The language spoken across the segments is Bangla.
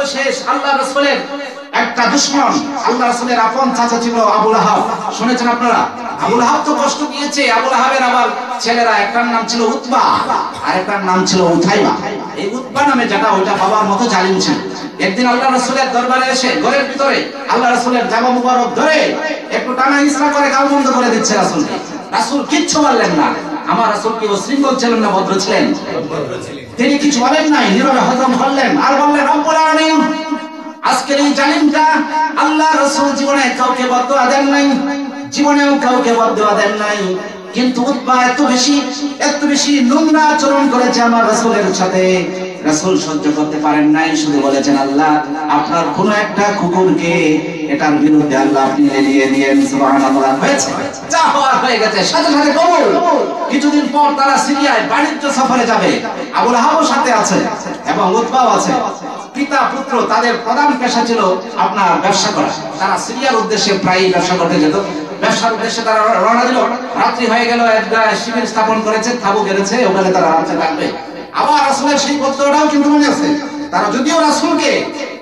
সর্বশেষ আল্লাহ রাসূলের একটা দুশমন, আল্লাহ রাসূলের আপন চাচা ছিল আবু লাহাব। শুনেছেন আপনারা? আবু লাহাব তো কষ্ট দিয়েছে। আবু লাহাবের আবার ছেলেরা, একটার নাম ছিল উতবা আর একটার নাম ছিল উতাইবা। এই উতবা নামে যেটা, ওইটা বাবার মতো জালিম ছিল। একদিন আল্লাহ রাসূলের দরবারে এসে ঘরের ভিতরে আল্লাহ রাসূলের জামা মুবারক ধরে একটু টানা ইসরা করে গাল বন্ধ করে দিচ্ছে রাসূলকে। রাসূল কিচ্ছু বললেন না। আমার রাসূল কি অশৃঙ্খল ছিলেন না ভদ্র ছিলেন? তিনি কিছু বলেন নাই, নীরবে হজম করলেন আর বললেন, রব্বুল আলামিন, আজকের এই জালিমটা আল্লাহ রাসূল জীবনে কাউকে বদদুয়া দেন নাই, জীবনেও কাউকে বদদুয়া দেন নাই, কিন্তু উতবা এত বেশি নোংরা আচরণ করেছে আমার রাসূলের সাথে। রাসূল সহ্য করতে পারেন নাই, শুধু বলেছেন, আল্লাহ আপনার কোন একটা কুকুরকে এটার বিরুদ্ধে আল্লাহ আপনি এড়িয়ে দিয়েন। সুবহানাল্লাহ। হয়েছে, যা হওয়ার হয়ে গেছে, সাথে সাথে কবুল। কিছুদিন পর তারা সিরিয়ায় বাণিজ্য সফরে যাবে। আবু লাহাবও সাথে আছে এবং উতবাও আছে। পিতা পুত্র, তাদের প্রধান পেশা ছিল আপনার ব্যবসা করা। তারা সিরিয়ার উদ্দেশ্যে প্রায়ই ব্যবসা করতে যেত। ব্যবসার উদ্দেশ্যে তারা রওনা দিল। রাত্রি হয়ে গেল, একটা শিবির স্থাপন করেছে, তাঁবু গেড়েছে, ওখানে তারা রাত্রে থাকবে। আবার রাসূলের সেই পত্রটাও কিন্তু মনে আছে। তারা যদিও রাসূলকে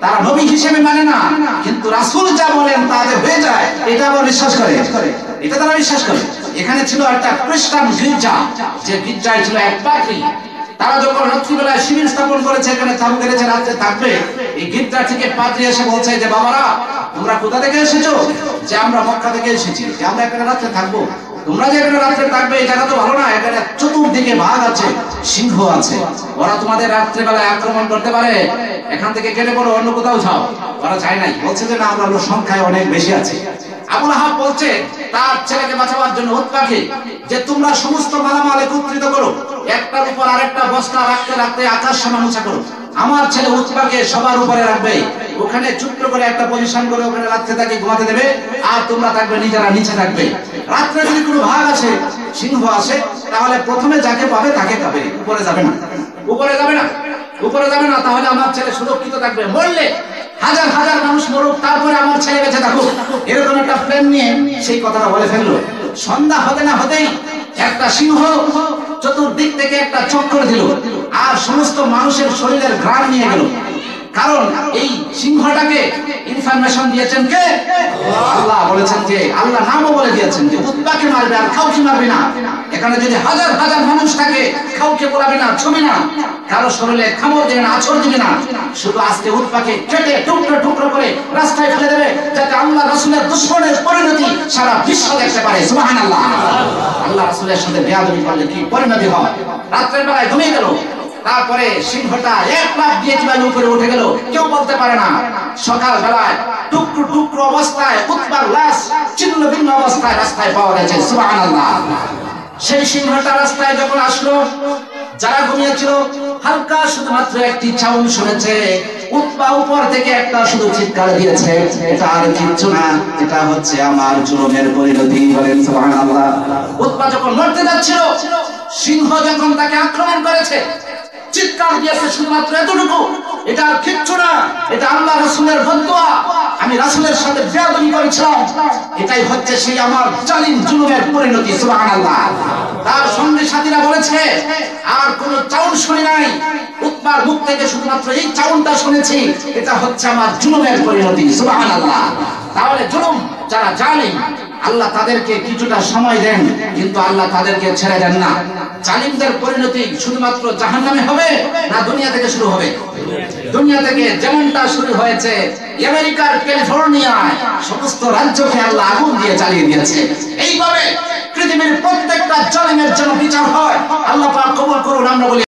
তারা নবী হিসেবে মানে না, কিন্তু রাসূল যা বলেন তাদের হয়ে যায়, এটা আবার বিশ্বাস করে, এটা তারা বিশ্বাস করে। এখানে ছিল একটা খ্রিস্টান গির্জা, যে গির্জায় ছিল এক পাদ্রী। তারা যখন রাত্রিবেলায় শিবির স্থাপন করেছে, এখানে তাঁবু গেড়েছে, রাত্রে থাকবে, এই গির্জা থেকে পাদ্রী এসে বলছে যে, বাবারা তোমরা কোথা থেকে এসেছো? যে আমরা মক্কা থেকে এসেছি, যে আমরা এখানে রাত্রে থাকবো। তোমরা যে এখানে রাত্রে থাকবে, এই জায়গা তো ভালো না, এখানে চতুর্দিকে বাঘ আছে, সিংহ আছে, ওরা তোমাদের রাত্রেবেলায় আক্রমণ করতে পারে, এখান থেকে কেটে পড়ো, অন্য কোথাও যাও। ওরা চায় নাই, বলছে যে না, আমরা সংখ্যায় অনেক বেশি আছি। আবু লাহাব বলছে তার ছেলেকে বাঁচাবার জন্য উতবাকে, যে তোমরা সমস্ত মালামাল একত্রিত করো, একটার উপর আরেকটা বস্তা রাখতে রাখতে আকাশ সমান উঁচা করো, আমার ছেলে উতবাকে সবার উপরে রাখবে, ওখানে ছোট্ট করে একটা পজিশন করে ওখানে রাত্রে তাকে ঘুমাতে দেবে, আর তোমরা থাকবে নিজেরা নিচে থাকবে। রাত্রে যদি কোনো ভাগ আসে, সিংহ আসে, তাহলে প্রথমে যাকে পাবে তাকে খাবে, উপরে যাবে না, উপরে যাবে না, উপরে যাবে না। তাহলে আমার ছেলে সুরক্ষিত থাকবে। মরলে হাজার হাজার মানুষ মরুক, তারপরে আমার ছেলে বেঁচে থাকুক, এরকম একটা প্ল্যান নিয়ে সেই কথাটা বলে ফেললো। সন্ধ্যা হতে না হতেই একটা সিংহ চতুর্দিক থেকে একটা চক্কর দিল আর সমস্ত মানুষের শরীরের ঘ্রাণ নিয়ে গেল। কারণ এই সিংহটাকে ইনফরমেশন দিয়েছেন কে? আল্লাহ। বলেছেন যে, আল্লাহ নামও বলে দিয়েছেন যে উতবাকে মারবে আর কাউকে মারবে না। এখানে যদি হাজার হাজার মানুষ থাকে, কাউকে বলাবে না, ছবি না, কারো শরীরে খামড় দেবে না, আছর দিবে না, শুধু আজকে উতবাকে কেটে টুকরো টুকরো করে রাস্তায় ফেলে দেবে, যাতে আল্লাহ রাসূলের দুশমনের পরিণতি সারা বিশ্ব দেখতে পারে। সুবহানাল্লাহ। আল্লাহ রাসূলের সাথে বেয়াদবি করলে কি পরিণতি হয়। রাত্রের বেলায় ঘুমিয়ে গেল, তারপরে সিংহটা এক লাফ দিয়ে জীবাণু উপরে উঠে গেল, কেউ বলতে পারে না। সকাল বেলায় টুকরো টুকরো অবস্থায় উতবার লাশ ছিন্ন ভিন্ন অবস্থায় রাস্তায় পাওয়া গেছে। সুবহানাল্লাহ। সেই সিংহটা রাস্তায় যখন আসলো, যারা ঘুমিয়েছিল হালকা শুধুমাত্র একটি চাউন শুনেছে। উতবা উপর থেকে একটা শুধু চিৎকার দিয়েছে, এটা আর কিচ্ছু না, এটা হচ্ছে আমার জুলুমের পরিণতি। বলেন সুবহানাল্লাহ। উতবা যখন মরতে যাচ্ছিল, সিংহ যখন তাকে আক্রমণ করেছে, চিৎকার দিয়েছে শুধুমাত্র এতটুকু, এটা আর কিচ্ছু না, এটা আল্লাহ রাসূলের বদদুয়া, আমি রাসূলের সাথে বেয়াদবি করেছিলাম, এটাই হচ্ছে সেই আমার জালিম জুলুমের পরিণতি। সুবহানাল্লাহ। তার সঙ্গে সাথীরা বলেছে, আর কোন চাউন শুনি নাই, উতবার মুখ থেকে শুধুমাত্র এই চাউনটা শুনেছি, এটা হচ্ছে আমার জুলুমের পরিণতি। সুবহানাল্লাহ। তাহলে জুলুম যারা জালিম, আল্লাহ তাদেরকে কিছুটা সময় দেন, কিন্তু আল্লাহ তাদেরকে ছেড়ে দেন না। জালিমদের পরিণতি শুধুমাত্র জাহান্নামে হবে না দুনিয়া থেকে শুরু হবে? দুনিয়া থেকে। যেমনটা শুরু হয়েছে আমেরিকার ক্যালিফোর্নিয়ায়, সমস্ত রাজ্যকে আল্লাহ আগুন দিয়ে জ্বালিয়ে দিয়েছে। এইভাবে পৃথিবীর প্রত্যেকটা জালিমের জন্য বিচার হয়। আল্লাহ পাক কবুল করুন। আমরা বলি